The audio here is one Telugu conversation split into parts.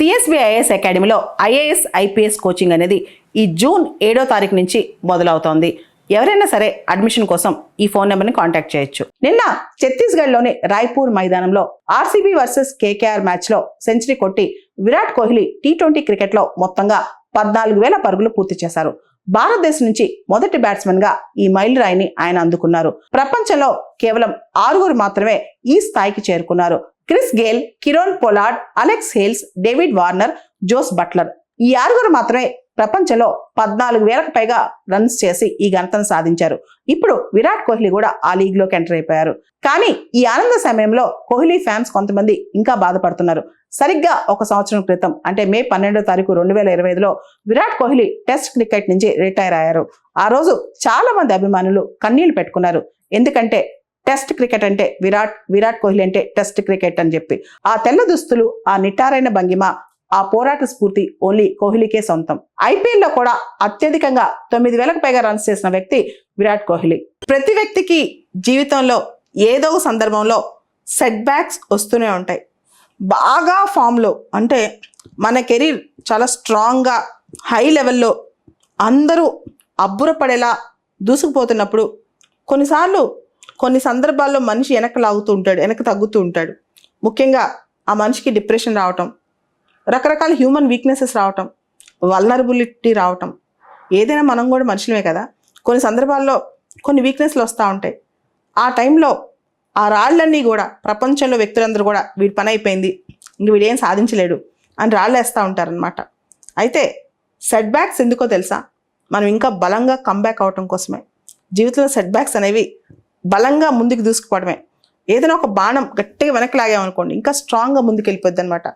సిఎస్బిఐఎస్ అకాడమీలో ఐఏఎస్ ఐపీఎస్ కోచింగ్ అనేది ఈ జూన్ 7వ తారీఖు నుంచి మొదలవుతోంది. ఎవరైనా సరే అడ్మిషన్ కోసం ఈ ఫోన్ నెంబర్ని కాంటాక్ట్ చేయొచ్చు. నిన్న ఛత్తీస్గఢ్లోని రాయ్పూర్ మైదానంలో ఆర్సీబీ వర్సెస్ కేకేఆర్ మ్యాచ్లో సెంచరీ కొట్టి విరాట్ కోహ్లీ టీ20 క్రికెట్లో మొత్తంగా 14,000 పరుగులు పూర్తి చేశారు. భారతదేశం నుంచి మొదటి బ్యాట్స్మెన్ గా ఈ మైలురాయిని ఆయన అందుకున్నారు. ప్రపంచంలో కేవలం 6 మాత్రమే ఈ స్థాయికి చేరుకున్నారు. Chris Gayle, Kieron Pollard, Alex Hales, David Warner, Jos Buttler ఈ 6 మాత్రమే ప్రపంచంలో 14,000కు పైగా రన్స్ చేసి ఈ ఘనతను సాధించారు. ఇప్పుడు విరాట్ కోహ్లీ కూడా ఆ లీగ్ లోకి ఎంటర్ అయిపోయారు. కానీ ఈ ఆనంద సమయంలో కోహ్లీ ఫ్యాన్స్ కొంతమంది ఇంకా బాధపడుతున్నారు. సరిగ్గా ఒక సంవత్సరం క్రితం అంటే మే 12వ తారీఖు 2025లో విరాట్ కోహ్లీ టెస్ట్ క్రికెట్ నుంచి రిటైర్ అయ్యారు. ఆ రోజు చాలా మంది అభిమానులు కన్నీళ్లు పెట్టుకున్నారు. ఎందుకంటే టెస్ట్ క్రికెట్ అంటే విరాట్ కోహ్లీ అంటే టెస్ట్ క్రికెట్ అని చెప్పి ఆ తెల్ల దుస్తులు, ఆ నిటారైన భంగిమ, ఆ పోరాట స్ఫూర్తి ఓన్లీ కోహ్లీకే సొంతం. ఐపీఎల్లో కూడా అత్యధికంగా 9,000కు పైగా రన్స్ చేసిన వ్యక్తి విరాట్ కోహ్లీ. ప్రతి వ్యక్తికి జీవితంలో ఏదో సందర్భంలో సెట్ బ్యాక్స్ వస్తూనే ఉంటాయి. బాగా ఫామ్లో అంటే మన కెరీర్ చాలా స్ట్రాంగ్గా హై లెవెల్లో అందరూ అబ్బురపడేలా దూసుకుపోతున్నప్పుడు కొన్నిసార్లు కొన్ని సందర్భాల్లో మనిషి వెనక్కి తగ్గుతూ ఉంటాడు. ముఖ్యంగా ఆ మనిషికి డిప్రెషన్ రావటం, రకరకాల హ్యూమన్ వీక్నెసెస్ రావటం, వల్నరబిలిటీ రావటం. ఏదైనా మనం కూడా మనుషులమే కదా, కొన్ని సందర్భాల్లో కొన్ని వీక్నెస్లు వస్తూ ఉంటాయి. ఆ టైంలో ఆ రాళ్ళన్నీ కూడా ప్రపంచంలో వ్యక్తులందరూ కూడా వీడి పని అయిపోయింది, ఇంక వీడేం సాధించలేడు అని రాళ్ళు వేస్తూ ఉంటారనమాట. అయితే సెట్ బ్యాక్స్ ఎందుకో తెలుసా? మనం ఇంకా బలంగా కంబ్యాక్ అవటం కోసమే. జీవితంలో సెట్ బ్యాక్స్ అనేవి బలంగా ముందుకు దూసుకుపోవడమే. ఏదైనా ఒక బాణం గట్టిగా వెనక్కి లాగామనుకోండి ఇంకా స్ట్రాంగ్గా ముందుకు వెళ్ళిపోద్ది అనమాట.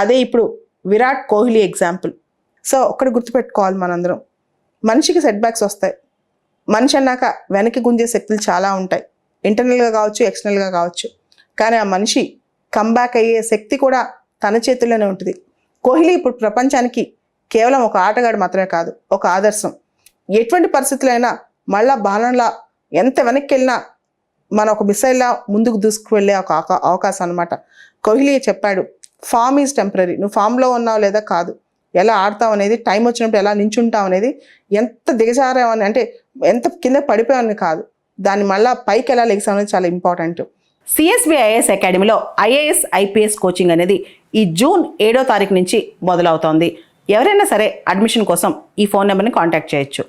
అదే ఇప్పుడు విరాట్ కోహ్లీ ఎగ్జాంపుల్. సో ఒక్కటి గుర్తుపెట్టుకోవాలి మనందరం, మనిషికి సెట్ బ్యాక్స్ వస్తాయి. మనిషి అన్నాక వెనక్కి గుంజే శక్తులు చాలా ఉంటాయి, ఇంటర్నల్గా కావచ్చు, ఎక్స్టర్నల్గా కావచ్చు. కానీ ఆ మనిషి కంబ్యాక్ అయ్యే శక్తి కూడా తన చేతుల్లోనే ఉంటుంది. కోహ్లీ ఇప్పుడు ప్రపంచానికి కేవలం ఒక ఆటగాడు మాత్రమే కాదు, ఒక ఆదర్శం. ఎటువంటి పరిస్థితులైనా మళ్ళా బాలంలా ఎంత వెనక్కి వెళ్ళినా మన ఒక మిసైల్లా ముందుకు దూసుకు వెళ్ళే ఒక అవకాశం అనమాట. కోహ్లీ చెప్పాడు, ఫామ్ ఈజ్ టెంపరీ. నువ్వు ఫామ్లో ఉన్నావు లేదా కాదు, ఎలా ఆడతావు అనేది, టైం వచ్చినప్పుడు ఎలా నించుంటావు అనేది, ఎంత దిగజారావని అంటే ఎంత కింద పడిపోయావని కాదు, దాన్ని మళ్ళీ పైకి ఎలా లెగిసావు అనేది చాలా ఇంపార్టెంట్. సిఎస్బిఐఎస్ అకాడమీలో ఐఏఎస్ ఐపీఎస్ కోచింగ్ అనేది ఈ జూన్ 7వ తారీఖు నుంచి మొదలవుతోంది. ఎవరైనా సరే అడ్మిషన్ కోసం ఈ ఫోన్ నెంబర్ని కాంటాక్ట్ చేయొచ్చు.